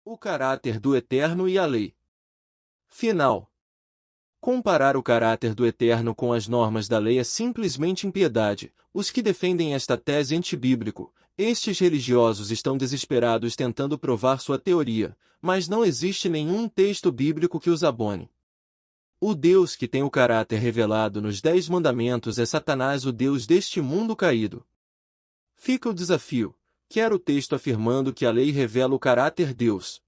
O caráter do Eterno e a lei. Final. Comparar o caráter do Eterno com as normas da lei é simplesmente impiedade. Os que defendem esta tese antibíblico, estes religiosos estão desesperados tentando provar sua teoria, mas não existe nenhum texto bíblico que os abone. O Deus que tem o caráter revelado nos 10 mandamentos é Satanás, o Deus deste mundo caído. Fica o desafio. Quero o texto afirmando que a lei revela o caráter Deus.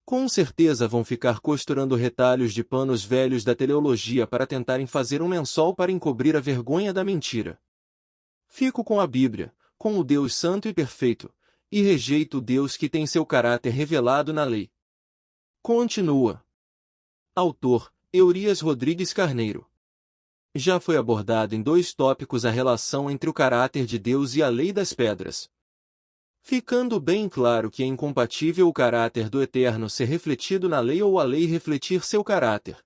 Com certeza vão ficar costurando retalhos de panos velhos da teleologia para tentarem fazer um lençol para encobrir a vergonha da mentira. Fico com a Bíblia, com o Deus santo e perfeito, e rejeito o Deus que tem seu caráter revelado na lei. Continua. Autor, Eurias Rodrigues Carneiro. Já foi abordado em 2 tópicos a relação entre o caráter de Deus e a lei das pedras. Ficando bem claro que é incompatível o caráter do Eterno ser refletido na lei ou a lei refletir seu caráter.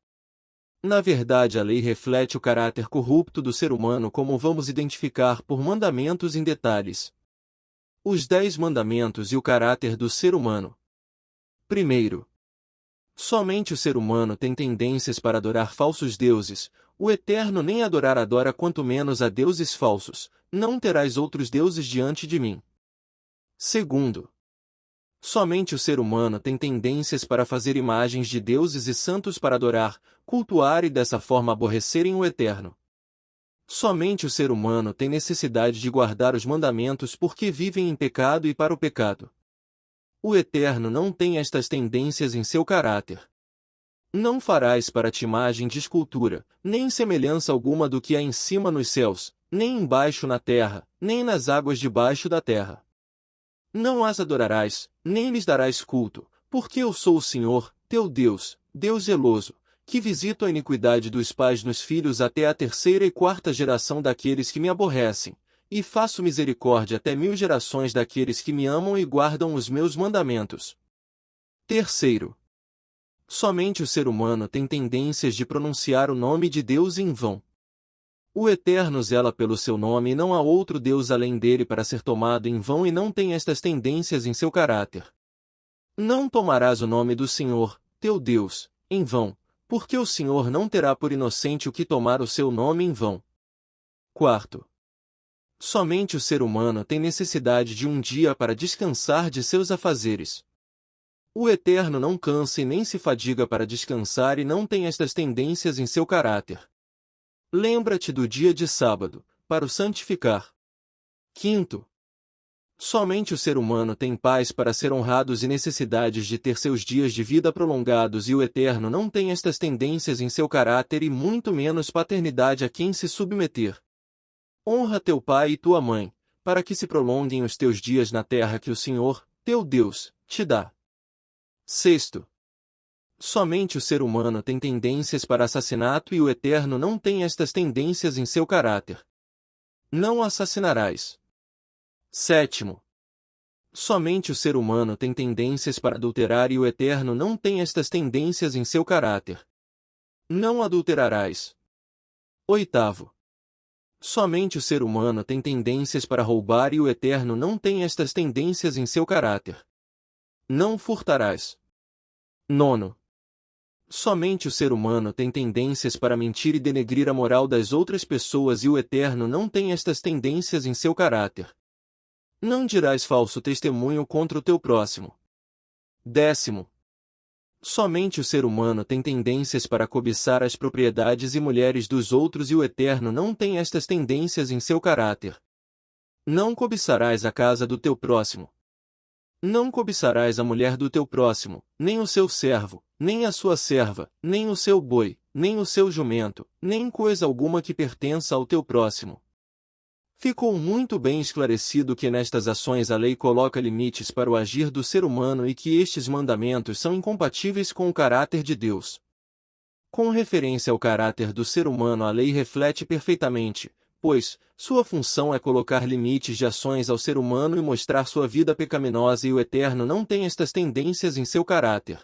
Na verdade, a lei reflete o caráter corrupto do ser humano, como vamos identificar por mandamentos em detalhes. Os 10 mandamentos e o caráter do ser humano. Primeiro, somente o ser humano tem tendências para adorar falsos deuses. O Eterno nem adorar adora, quanto menos a deuses falsos. Não terás outros deuses diante de mim. Segundo, somente o ser humano tem tendências para fazer imagens de deuses e santos para adorar, cultuar e dessa forma aborrecerem o Eterno. Somente o ser humano tem necessidade de guardar os mandamentos porque vivem em pecado e para o pecado. O Eterno não tem estas tendências em seu caráter. Não farás para ti imagem de escultura, nem semelhança alguma do que há em cima nos céus, nem embaixo na terra, nem nas águas debaixo da terra. Não as adorarás, nem lhes darás culto, porque eu sou o Senhor, teu Deus, Deus zeloso, que visito a iniquidade dos pais nos filhos até a 3ª e 4ª geração daqueles que me aborrecem, e faço misericórdia até 1000 gerações daqueles que me amam e guardam os meus mandamentos. Terceiro, somente o ser humano tem tendências de pronunciar o nome de Deus em vão. O Eterno zela pelo seu nome e não há outro Deus além dele para ser tomado em vão e não tem estas tendências em seu caráter. Não tomarás o nome do Senhor, teu Deus, em vão, porque o Senhor não terá por inocente o que tomar o seu nome em vão. Quarto, somente o ser humano tem necessidade de um dia para descansar de seus afazeres. O Eterno não cansa e nem se fadiga para descansar e não tem estas tendências em seu caráter. Lembra-te do dia de sábado, para o santificar. Quinto, somente o ser humano tem paz para ser honrados e necessidades de ter seus dias de vida prolongados e o Eterno não tem estas tendências em seu caráter e muito menos paternidade a quem se submeter. Honra teu pai e tua mãe, para que se prolonguem os teus dias na terra que o Senhor, teu Deus, te dá. Sexto, somente o ser humano tem tendências para assassinato e o Eterno não tem estas tendências em seu caráter. Não assassinarás. Sétimo, somente o ser humano tem tendências para adulterar e o Eterno não tem estas tendências em seu caráter. Não adulterarás. Oitavo, somente o ser humano tem tendências para roubar e o Eterno não tem estas tendências em seu caráter. Não furtarás. Nono, somente o ser humano tem tendências para mentir e denegrir a moral das outras pessoas e o Eterno não tem estas tendências em seu caráter. Não dirás falso testemunho contra o teu próximo. Décimo, somente o ser humano tem tendências para cobiçar as propriedades e mulheres dos outros e o Eterno não tem estas tendências em seu caráter. Não cobiçarás a casa do teu próximo. Não cobiçarás a mulher do teu próximo, nem o seu servo, nem a sua serva, nem o seu boi, nem o seu jumento, nem coisa alguma que pertença ao teu próximo. Ficou muito bem esclarecido que nestas ações a lei coloca limites para o agir do ser humano e que estes mandamentos são incompatíveis com o caráter de Deus. Com referência ao caráter do ser humano, a lei reflete perfeitamente, pois sua função é colocar limites de ações ao ser humano e mostrar sua vida pecaminosa e o Eterno não tem estas tendências em seu caráter.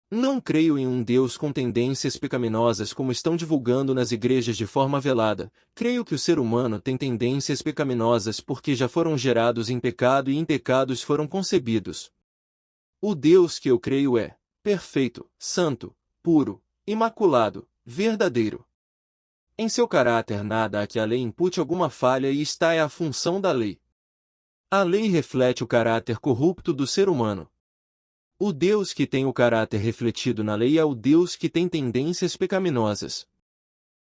Não creio em um Deus com tendências pecaminosas como estão divulgando nas igrejas de forma velada. Creio que o ser humano tem tendências pecaminosas porque já foram gerados em pecado e em pecados foram concebidos. O Deus que eu creio é perfeito, santo, puro, imaculado, verdadeiro. Em seu caráter nada há que a lei impute alguma falha e esta é a função da lei. A lei reflete o caráter corrupto do ser humano. O Deus que tem o caráter refletido na lei é o Deus que tem tendências pecaminosas.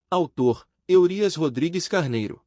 Autor: Eurias Rodrigues Carneiro.